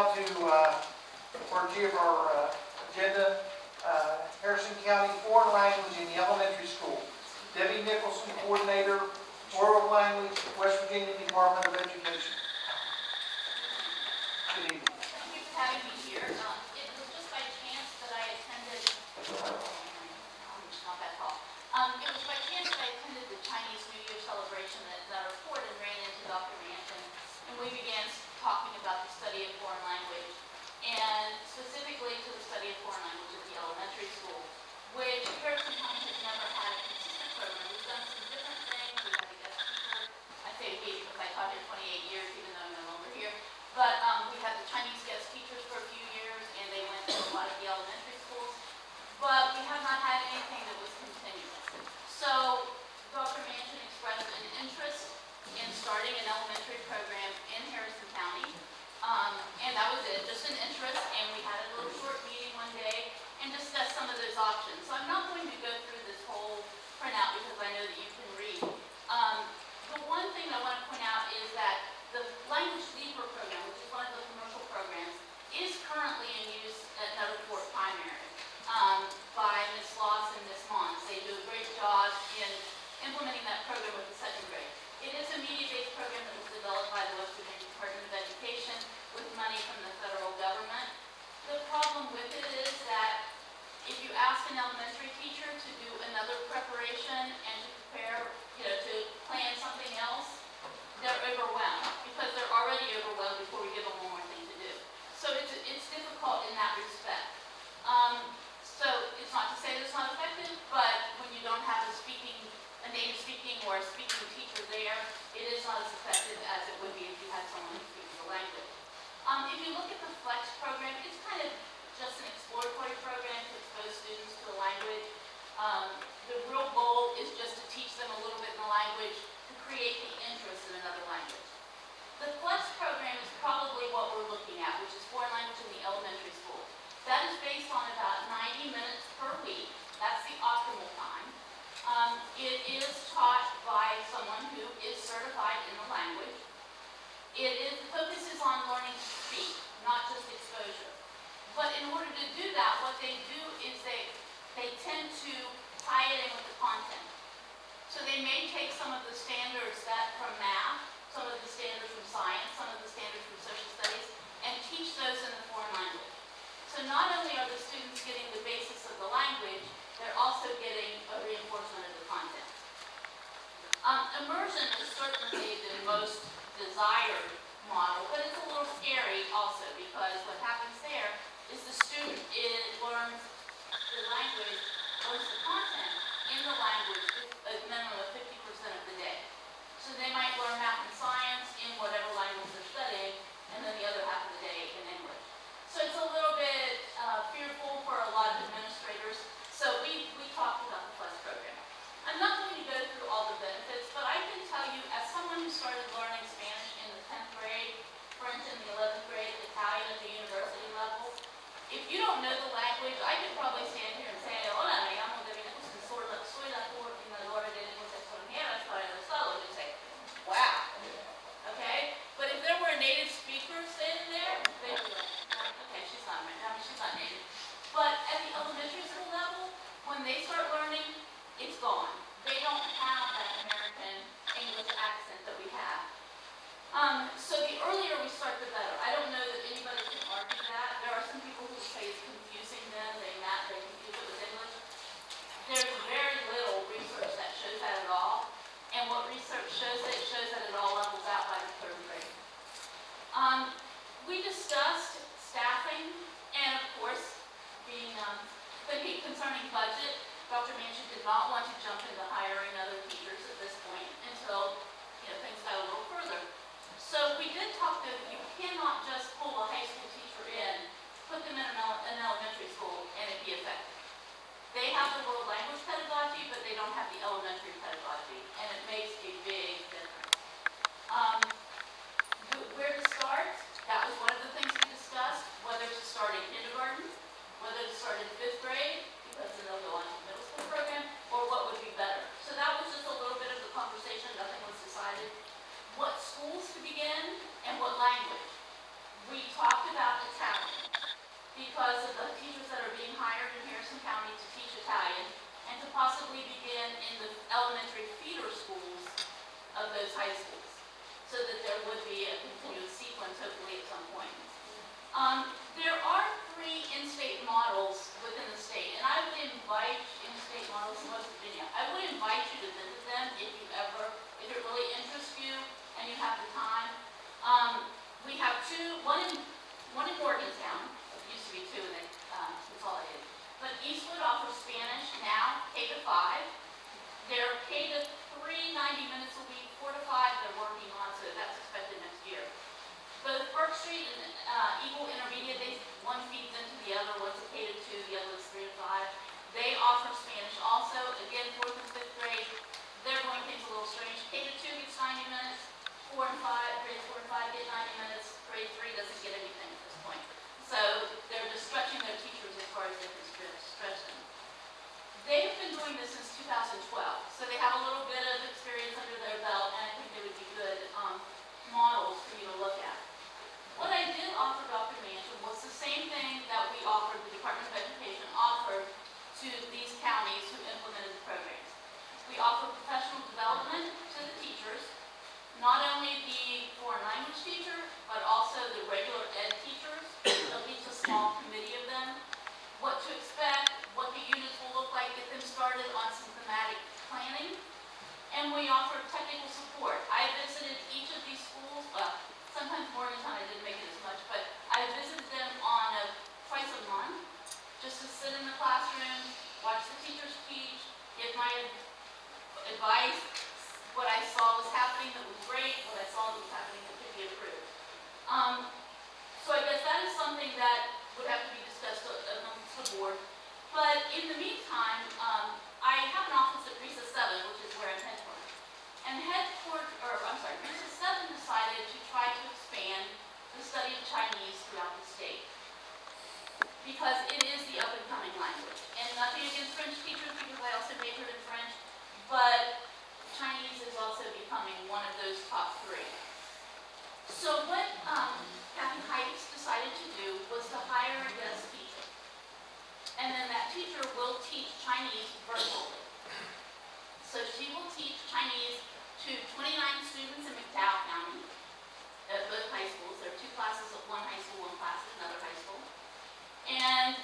now to part G of our agenda, Harrison County Foreign Language in the Elementary School. Debbie Nicholson, Coordinator, World Language, West Virginia Department of Education. Good evening. Thank you for having me here. It was just by chance that I attended, not that tall. It was by chance that I attended the Chinese New Year celebration that report and ran into Dr. Manson, and we began talking about the study of foreign language, and specifically to the study of foreign language at the elementary school, which Harrison County has never had a consistent program. We've done some different things. We had a guest speaker. I say we because I taught here 28 years, even though I'm no longer here. But we had the Chinese guest teachers for a few years, and they went to a lot of the elementary schools. But we have not had anything that was continuous. So Dr. Manson expressed an interest in starting an elementary program in Harrison County. And that was it, just an interest. And we had a little short meeting one day and discussed some of those options. So I'm not going to go through this whole printout because I know that you can read. The one thing I want to point out is that the Language Leaper program, which is one of the commercial programs, is currently in use at Nutter Fort Primary by Ms. Sloss and Ms. Mons. They do a great job in implementing that program with the second grade. It is a media-based program that was developed by the West Virginia Department of Education with money from the federal government. The problem with it is that if you ask an elementary teacher to do another preparation and to prepare, to plan something else, they're overwhelmed because they're already overwhelmed before we give them one more thing to do. So it's difficult in that respect. So it's not to say that it's not effective, but when you don't have a native speaking or a speaking teacher there, it is not as effective as it would be if you had someone who speaks the language. If you look at the FLEX program, it's kind of just an exploratory program to expose students to the language. The real goal is just to teach them a little bit in the language to create the interest in another language. The FLEX program is probably what we're looking at, which is foreign language in the elementary school. That is based on about 90 minutes per week. That's the optimal time. It is taught by someone who is certified in the language. It focuses on learning to speak, not just exposure. But in order to do that, what they do is they tend to tie it in with the content. So they may take some of the standards from math, some of the standards from science, some of the standards from social studies, and teach those in the foreign language. So not only are the students getting the basis of the language, they're also getting a reinforcement of the content. Immersion is certainly the most desired model, but it's a little scary also because what happens there is the student learns the language, learns the content in the language a minimum of 50% of the day. So they might learn math and science in whatever language they're studying, and then the other half of the day in English. So it's a little bit fearful for a lot of administrators. So we talked about the FLEX program. I'm not going to go through all the benefits, but I can tell you, as someone who started learning Spanish in the 10th grade, French in the 11th grade, Italian at the university level, if you don't know the language, I could probably stand here and say, hola, me llamo Debbie Nicholson, soy la coordinadora de lenguas extranjeras para el Estado. And you say, wow. Okay? But if there were a native speaker sitting there, they'd be like, okay, she's not native. But at the elementary school level, when they start learning, it's gone. They don't have that American English accent that we have. So the earlier we start, the better. I don't know that anybody can argue that. There are some people who say it's confusing them. They confuse it with English. There's very little research that shows that at all. And what research shows that it all levels out by the third grade. We discussed staffing and, of course, thinking concerning budget. Dr. Manson did not want to jump into hiring other teachers at this point until things got a little further. So we did talk that you cannot just pull a high school teacher in, put them in an elementary school, and it be effective. They have the world language pedagogy, but they don't have the elementary pedagogy, and it makes a big difference. Where to start? That was one of the things we discussed, whether to start in kindergarten, whether to start in 5th grade, because then they'll go on to the middle school program, or what would be better. So that was just a little bit of the conversation. Nothing was decided. What schools to begin and what language. we talked about Italian because of the teachers that are being hired in Harrison County to teach Italian and to possibly begin in the elementary feeder schools of those high schools so that there would be a continuous sequence hopefully at some point. There are 3 in-state models within the state, and I would invite in-state models in West Virginia. I would invite you to visit them if it really interests you and you have the time. We have 2, one in Morgantown. It used to be 2 and they consolidated. But Eastwood offers Spanish now, K to 5. They're K to 3, 90 minutes a week, 4 to 5 they're working on, so that's expected next year. Both Park Street and Eagle Intermediate, one feeds into the other. One's a K to 2, the other is 3 to 5. They offer Spanish also. Again, 4th and 5th grade, they're going things a little strange. K to 2 gets 90 minutes. 4 and 5, grades 4 and 5 get 90 minutes. Grade 3 doesn't get anything at this point. So they're just stretching their teachers as far as they can stretch them. They've been doing this since 2012, so they have a little bit of experience under their belt, and I think they would be good models for you to look at. What I did offer Dr. Manchin was the same thing that we offered, the Department of Education offered to these counties who implemented the programs. We offer professional development to the teachers, not only the foreign language teacher, but also the regular ed teachers, at least a small committee of them, what to expect, what the units will look like, get them started on some thematic planning, and we offer technical support. I visited each of these schools, well, sometimes Morgantown I didn't make it as much, but I visited them on twice a month, just to sit in the classroom, watch the teachers teach, give my advice. What I saw was happening that was great, what I saw that was happening that could be improved. So I guess that is something that would have to be discussed amongst the board. But in the meantime, I have an office at RESA 7, which is where I'm headquartered. And RESA 7 decided to try to expand the study of Chinese throughout the state, because it is the up-and-coming language. And nothing against French teachers, because I also majored in French, but Chinese is also becoming one of those top 3. So what Kathy Heights decided to do was to hire a guest teacher. And then that teacher will teach Chinese virtually. So she will teach Chinese to 29 students in McDowell County at both high schools. There are 2 classes at one high school, 1 class at another high school. And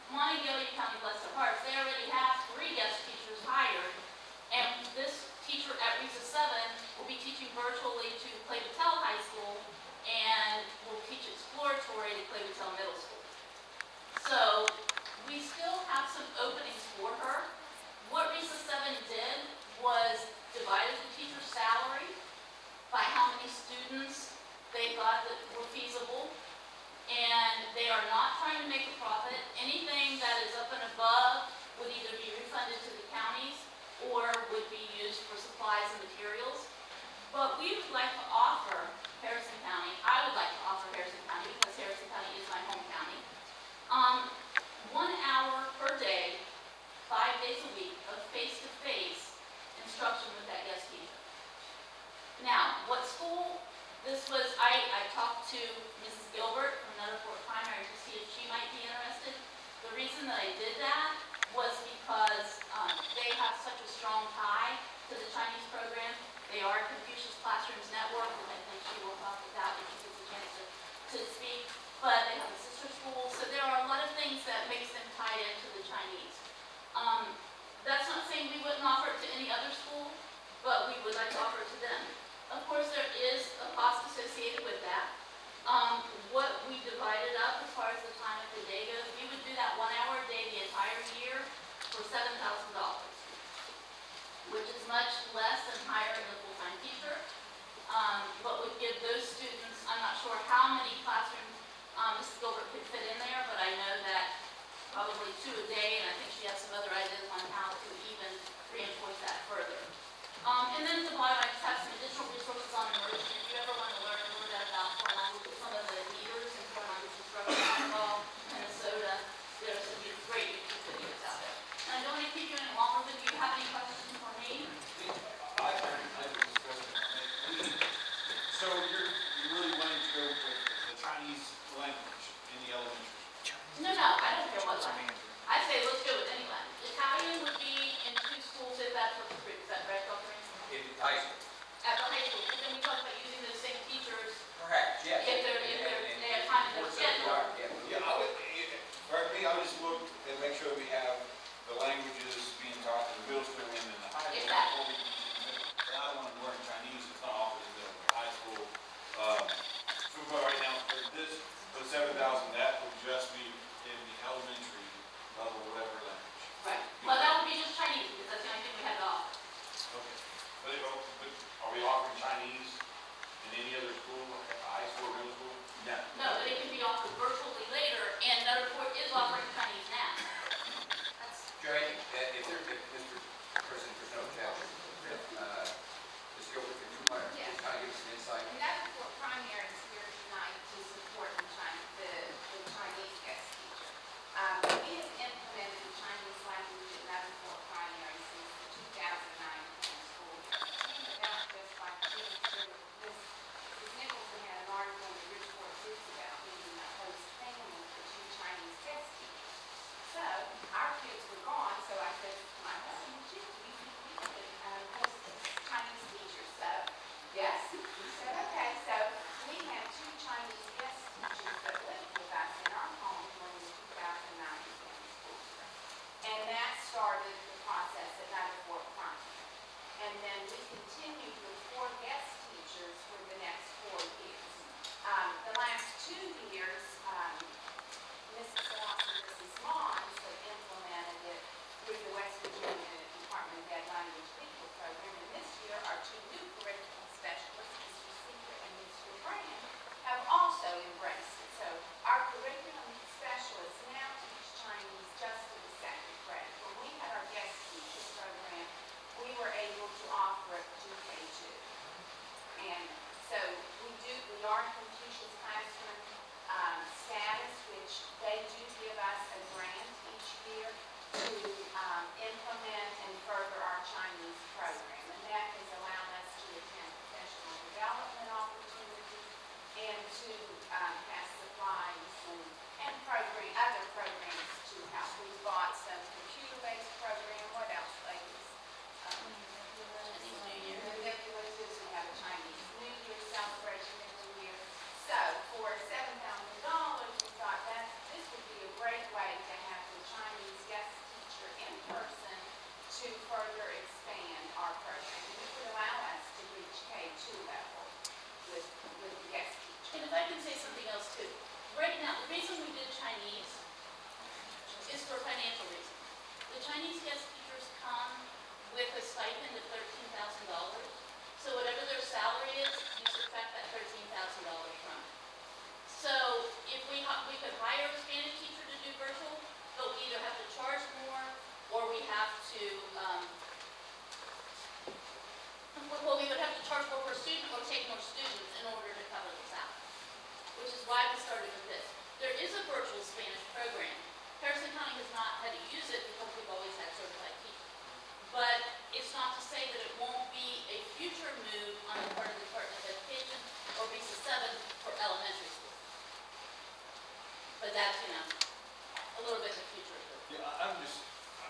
Montague County, bless their hearts, they already have 3 guest teachers hired. And this teacher at RESA 7 will be teaching virtually to Clay-Battelle High School and will teach exploratory to Clay-Battelle Middle School. So we still have some openings for her. What RESA 7 did was divided the teacher's salary by how many students they thought that were feasible. And they are not trying to make a profit. Anything that is up and above would either be refunded to the counties or would be used for supplies and materials. But we would like to offer Harrison County, I would like to offer Harrison County, because Harrison County is my home county, 1 hour per day, 5 days a week of face-to-face instruction with that guest teacher. Now, what school this was, I talked to Mrs. Gilbert from Netherport Primary to see if she might be interested. The reason that I did that was because they have such a strong tie to the Chinese program. They are Confucius Classrooms Network, and I think she will talk about if she gets a chance to speak. But they have a sister school, so there are a lot of things that makes them tied into the Chinese. That's not saying we wouldn't offer it to any other school, but we would like to offer it to them. Of course, there is a cost associated with that. What we divided up as far as the time of the day goes, we would do that 1 hour a day the entire year for $7,000, which is much less than hiring a full-time teacher, but would give those students, I'm not sure how many classrooms Mrs. Gilbert could fit in there, but I know that probably 2 a day, and I think she has some other ideas on how to even reinforce that further. And then at the bottom, I just have some additional resources on immersion. If you ever want to learn a little bit about foreign languages, some of the leaders in foreign language instruction, Arkansas, Minnesota, there's some great YouTube videos out there. And I don't want to keep you any longer, but do you have any questions for me? I high school. at the high school, but then we talked about using those same teachers Perhaps, yes. if they have time in their schedule. Yeah. Yeah, for me, I would just look and make sure we have the languages being taught in the middle school and in the high school. Exactly. And I don't want to learn Chinese, it's not offered in the high school. So right now, for the 7,000, that would just be in the elementary level, whatever language. Right. Well, that would be just Chinese, because that's the only thing we have to offer. Okay. But are we offering Chinese in any other school, like high school, middle school? No. No, but it can be offered virtually later, and Nutter is offering Chinese now. That's, Joey, if Mr. President, there's no objection, Ms. Gilbert, if you might just kind of give us some insight. And that's for primaries here tonight to support the Chinese guest teacher. We have implemented the Chinese language at Level 4 primary since the 2009 school year. That's just like Mrs. Nicholson had an article in the Bridgeport News about being a host family for 2 Chinese guest teachers. So our kids were gone, so I said to my husband, "Gee, we could host Chinese teachers." So yes, he said, okay. So we had 2 Chinese guest teachers that lived with us in our home during the 2009 school year. And that started the process at Nutter Primary. And then we continued with 4 guest teachers for the next 4 years. The last 2 years, Mrs. Moss and Mrs. Mons have implemented it through the West Virginia Department of Ed Language People Program. And this year, our 2 new curriculum specialists, Mr. Seeger and Mr. Brand, have also embraced it. So our curriculum specialists now teach Chinese just in the 2nd grade. When we had our guest teachers program, we were able to offer it to K2. And so we are Confucius Classroom status, which they do give us a grant each year to implement and further our Chinese program. And that has allowed us to attend professional development opportunities and to pass supplies and other programs to help. We've bought some computer-based program. What else, ladies? Chinese New Year. Manipulators. We have a Chinese New Year celebration every year. So for $7,000, we thought that this would be a great way to have the Chinese guest teacher in person to further expand our program. And it would allow us to reach K2 level with the guest teacher. and if I can say something else too. Right now, the reason we did Chinese is for financial reasons. The Chinese guest teachers come with a stipend of $13,000. So whatever their salary is, you subtract that $13,000 from it. So if we could hire a Spanish teacher to do virtual, but we either have to charge more or we have to, well, we would have to charge more per student or take more students in order to cover the salary, which is why we started with this. There is a virtual Spanish program. Harrison County has not had to use it because we've always had certified teachers. But it's not to say that it won't be a future move on the part of the Department of Education or BC 7 for elementary school. But that's, a little bit in the future. Yeah, I'm just,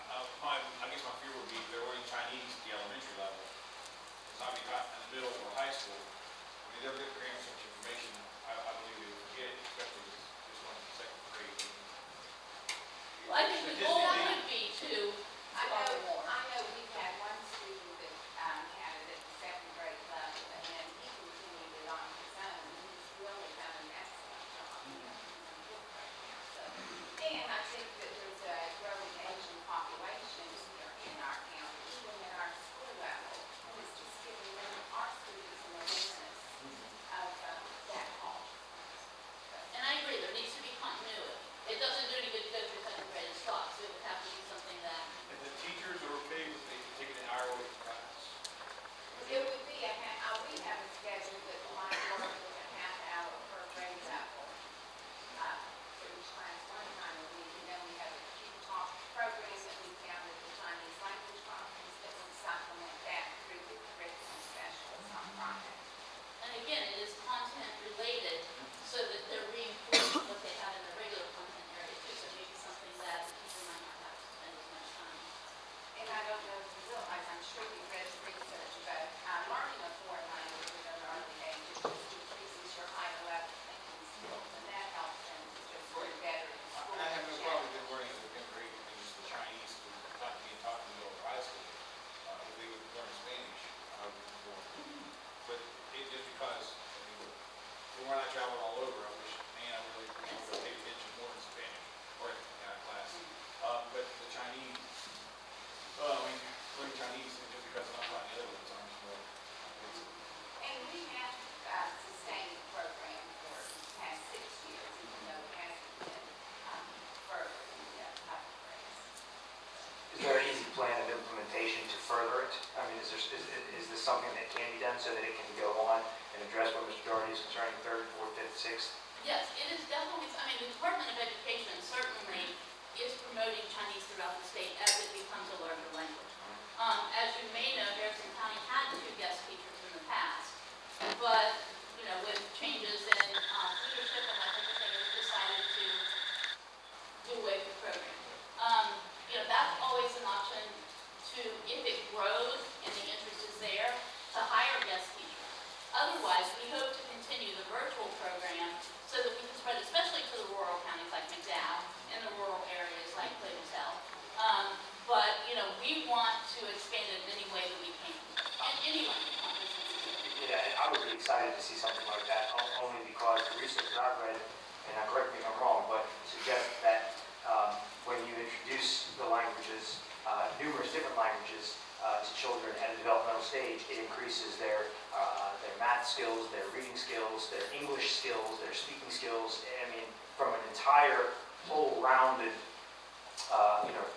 I guess my fear would be if they're learning Chinese at the elementary level, it's not be taught in the middle or high school. I mean, they're going to grant such information, I believe they would forget, especially this one in 2nd grade. Well, I think the goal would be to offer more. I know we've had one student that had it at the 2nd grade level, and then he continued it on his own. He's really done an excellent job. And I think that there's a growing Asian population here in our county, even at our school level, and it's just giving our students an awareness of that culture. And I agree, there needs to be continuity. It doesn't do any good to go through 2nd grade and stop. So can go on and address what Mr. Doherty is concerning, third, fourth, fifth, sixth? Yes, it is definitely, I mean, the Department of Education certainly is promoting Chinese throughout the state as it becomes a larger language. As you may know, Harrison County had 2 guest teachers in the past, but, you know, with changes in leadership, and I think that they decided to do away with the program. You know, that's always an option to, if it grows and the interest is there, to hire guest teachers. Otherwise, we hope to continue the virtual program so that we can spread, especially to the rural counties like McDowell and the rural areas like Clayton-Sell. But, you know, we want to expand it in any way that we can. And anyone can come to this. Yeah, and I would be excited to see something like that, only because the research that I've read, and correct me if I'm wrong, but suggests that when you introduce the languages, numerous different languages, to children at a developmental stage, it increases their math skills, their reading skills, their English skills, their speaking skills. I mean, from an entire, full-rounded,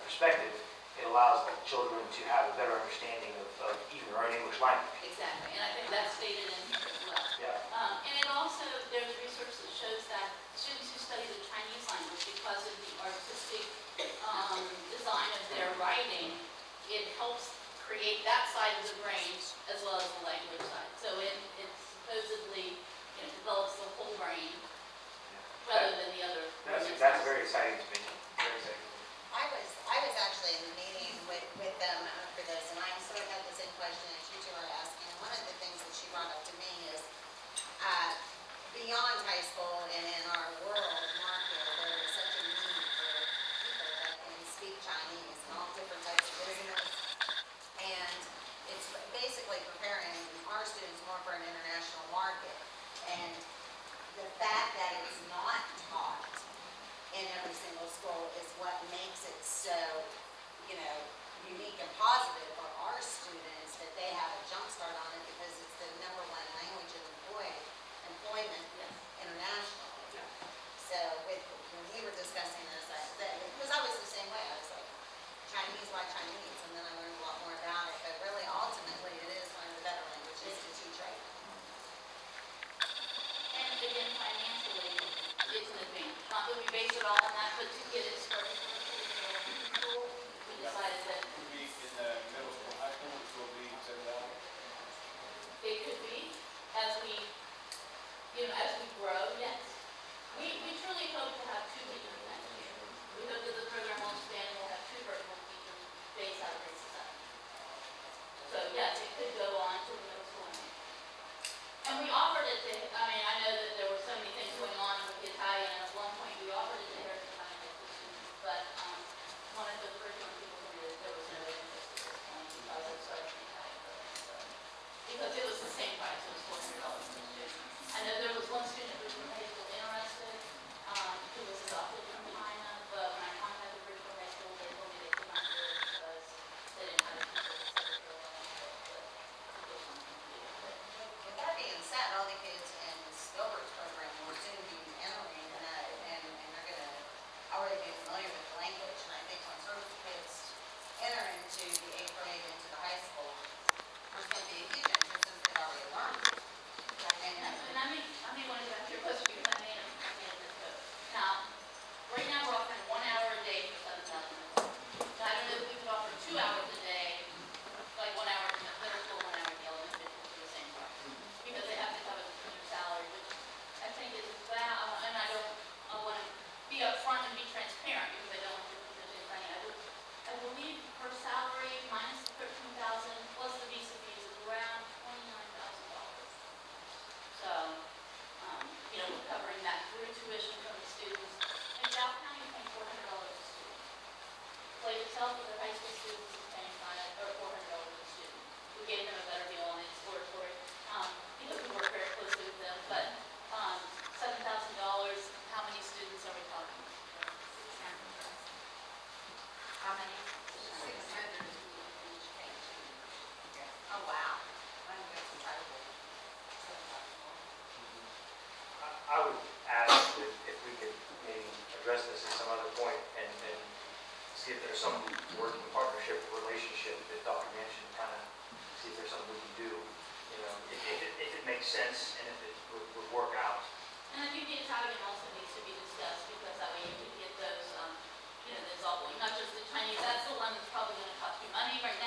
perspective, it allows the children to have a better understanding of even their own English language. Exactly, and I think that's stated in here as well. Yeah. And it also, there's research that shows that students who study the Chinese language, because of the artistic design of their writing, it helps create that side of the brain as well as the language side. So it supposedly, you know, develops the whole brain rather than the other. That's very exciting to me. Very exciting. I was actually in the meeting with them for this, and I sort of had the same question that you two are asking. And one of the things that she brought up to me is, beyond high school and in our rural market, there is such a need for people that can speak Chinese and all different types of business. And it's basically preparing our students more for an international market. And the fact that it's not taught in every single school is what makes it so, unique and positive for our students, that they have a jump start on it, because it's the #1 language of employment internationally. So when we were discussing this, because I was the same way, I was like, Chinese, why Chinese? And then I learned a lot more about it, but really ultimately it is one of the better languages to teach right now. And again, financially, it's an advantage. Not that we base it all on that, but to get it started school, we decided that Would be in the middle school, high school, which will be $7. it could be, as we grow, yes. We truly hope to have 2 teachers next year. We hope that the program will expand and we'll have 2 virtual teachers based out of grade 7. So yes, it could go on to the middle school. And we offered it to, I know that there were so many things going on with the Italian, and at one point we offered it to Harrison County High School students, but one of the curriculum people told me that there was no interest at this point because of such an Italian program. Because it was the same price, it was $400 per student. I know there was one student who was interested, who was adopted from China, but when I contacted Bridgeville High School, they told me they could not do it because they didn't have a teacher that said that they were willing to do something to do with it. With that being said, all the kids in makes sense and if it would work out. And I think the Italian also needs to be discussed, because that way you can get those, you know, the Zoll, not just the Chinese, that's the one that's probably gonna cost you money right